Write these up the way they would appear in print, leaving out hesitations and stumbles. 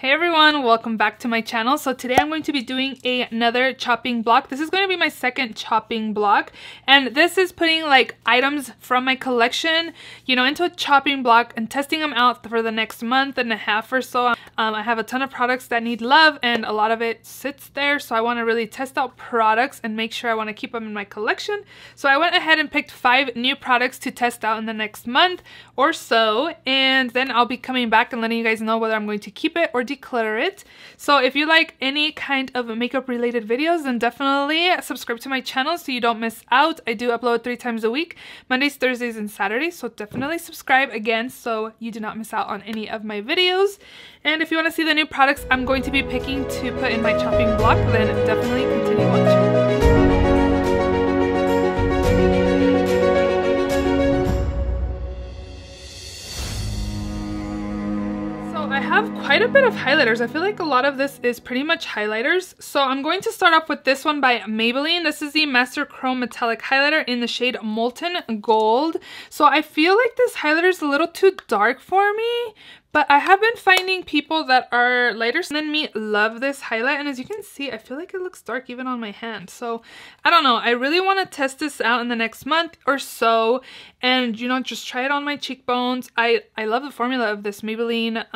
Hey everyone, welcome back to my channel. So today I'm going to be doing another chopping block. This is going to be my second chopping block, and this is putting like items from my collection, you know, into a chopping block and testing them out for the next month and a half or so. I have a ton of products that need love and a lot of it sits there, so I want to really test out products and make sure I want to keep them in my collection. So I went ahead and picked 5 new products to test out in the next month or so, and then I'll be coming back and letting you guys know whether I'm going to keep it or declutter it. So if you like any kind of makeup related videos, then definitely subscribe to my channel so you don't miss out. I do upload 3 times a week, Mondays, Thursdays, and Saturdays, so definitely subscribe again so you do not miss out on any of my videos. And if you want to see the new products I'm going to be picking to put in my chopping block, then definitely continue watching. I have quite a bit of highlighters. I feel like a lot of this is pretty much highlighters. So I'm going to start off with this one by Maybelline. This is the Master Chrome Metallic Highlighter in the shade Molten Gold. So I feel like this highlighter is a little too dark for me, but I have been finding people that are lighter than me love this highlight, and as you can see, I feel like it looks dark even on my hand. So I don't know, I really want to test this out in the next month or so and, you know, just try it on my cheekbones. I love the formula of this Maybelline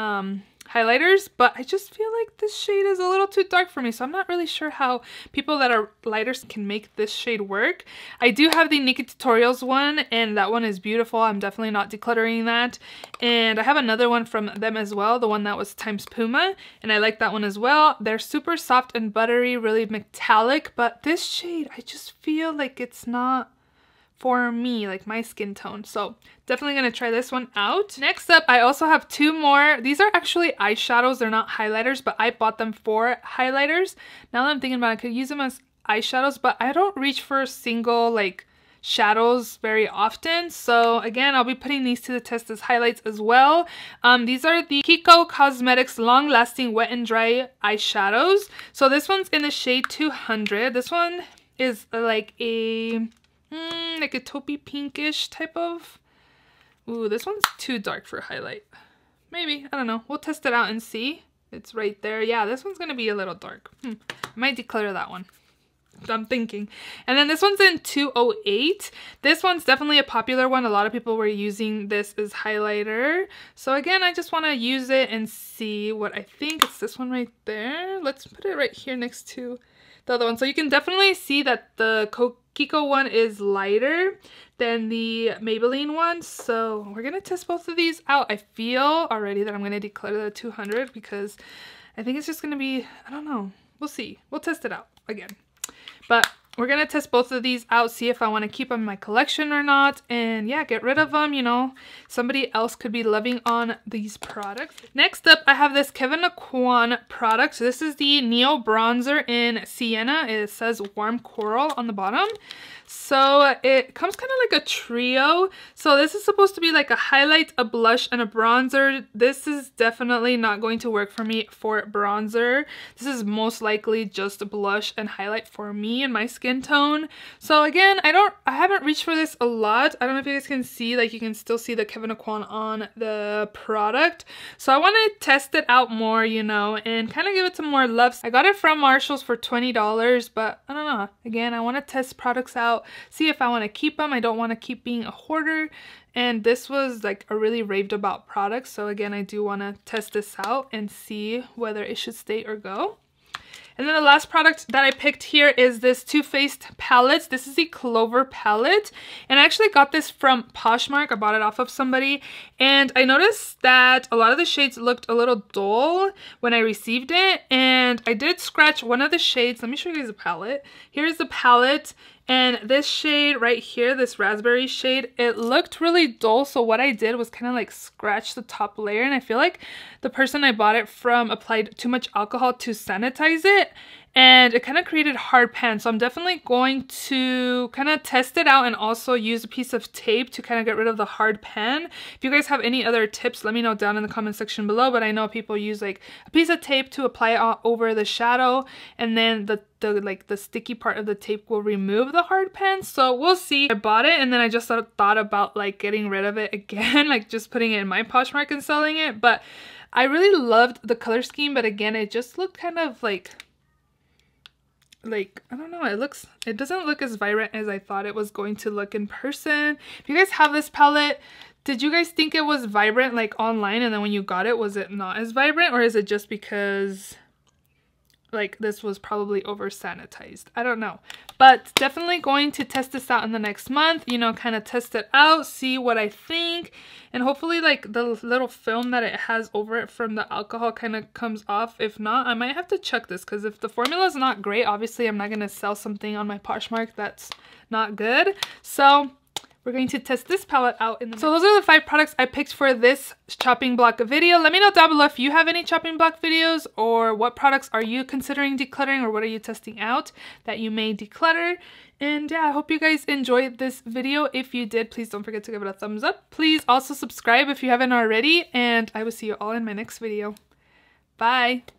highlighters, but I just feel like this shade is a little too dark for me, so I'm not really sure how people that are lighter can make this shade work. I do have the Naked Tutorials one, and that one is beautiful. I'm definitely not decluttering that. And I have another one from them as well, the one that was Times Puma, and I like that one as well. They're super soft and buttery, really metallic, but this shade, I just feel like it's not for me, like my skin tone. So definitely gonna try this one out. Next up, I also have 2 more. These are actually eyeshadows. They're not highlighters, but I bought them for highlighters. Now that I'm thinking about it, I could use them as eyeshadows, but I don't reach for single like shadows very often. So again, I'll be putting these to the test as highlights as well. These are the Kiko Cosmetics Long Lasting Wet and Dry Eyeshadows. So this one's in the shade 200. This one is like a taupey pinkish type of. Ooh, this one's too dark for highlight. Maybe, I don't know. We'll test it out and see. It's right there. Yeah, this one's gonna be a little dark. I might declutter that one, I'm thinking. And then this one's in 208. This one's definitely a popular one. A lot of people were using this as highlighter. So again, I just want to use it and see what I think. It's this one right there. Let's put it right here next to the other one. So you can definitely see that the Kiko one is lighter than the Maybelline one. So we're gonna test both of these out. I feel already that I'm gonna declutter the 200 because I think it's just gonna be, I don't know. We'll see. We'll test it out again. But we're gonna test both of these out, see if I want to keep them in my collection or not, and yeah, get rid of them. You know, somebody else could be loving on these products. Next up, I have this Kevyn Aucoin product. So this is the Neo Bronzer in Sienna. It says Warm Coral on the bottom. So it comes kind of like a trio. So this is supposed to be like a highlight, a blush, and a bronzer. This is definitely not going to work for me for bronzer. This is most likely just a blush and highlight for me and my skin tone. So again, I haven't reached for this a lot. I don't know if you guys can see, like you can still see the Kevyn Aucoin on the product. So I want to test it out more, you know, and kind of give it some more love. I got it from Marshall's for $20, but I don't know. Again, I want to test products out, see if I want to keep them. I don't want to keep being a hoarder, and this was like a really raved about product. So again, I do want to test this out and see whether it should stay or go. And then the last product that I picked here is this Too Faced palette. This is the Clover palette, and I actually got this from Poshmark. I bought it off of somebody, and I noticed that a lot of the shades looked a little dull when I received it, and I did scratch one of the shades. Let me show you guys the palette. Here's the palette. And this shade right here, this raspberry shade, it looked really dull. So what I did was kind of like scratch the top layer. And I feel like the person I bought it from applied too much alcohol to sanitize it, and it kind of created hard pan. So I'm definitely going to kind of test it out and also use a piece of tape to kind of get rid of the hard pan. If you guys have any other tips, let me know down in the comment section below. But I know people use like a piece of tape to apply it over the shadow, and then the sticky part of the tape will remove the hard pan. So we'll see. I bought it and then I just thought about like getting rid of it again, like just putting it in my Poshmark and selling it. But I really loved the color scheme, but again, it just looked kind of like I don't know, it doesn't look as vibrant as I thought it was going to look in person. If you guys have this palette, did you guys think it was vibrant like online, and then when you got it, was it not as vibrant, or is it just because like this was probably over sanitized? I don't know, but definitely going to test this out in the next month, you know, kind of test it out, see what I think, and hopefully like the little film that it has over it from the alcohol kind of comes off. If not, I might have to chuck this, because if the formula is not great, obviously I'm not going to sell something on my Poshmark that's not good. So we're going to test this palette out in the So those are the 5 products I picked for this chopping block video. Let me know down below if you have any chopping block videos, or what products are you considering decluttering, or what are you testing out that you may declutter. And yeah, I hope you guys enjoyed this video. If you did, please don't forget to give it a thumbs up. Please also subscribe if you haven't already, and I will see you all in my next video. Bye!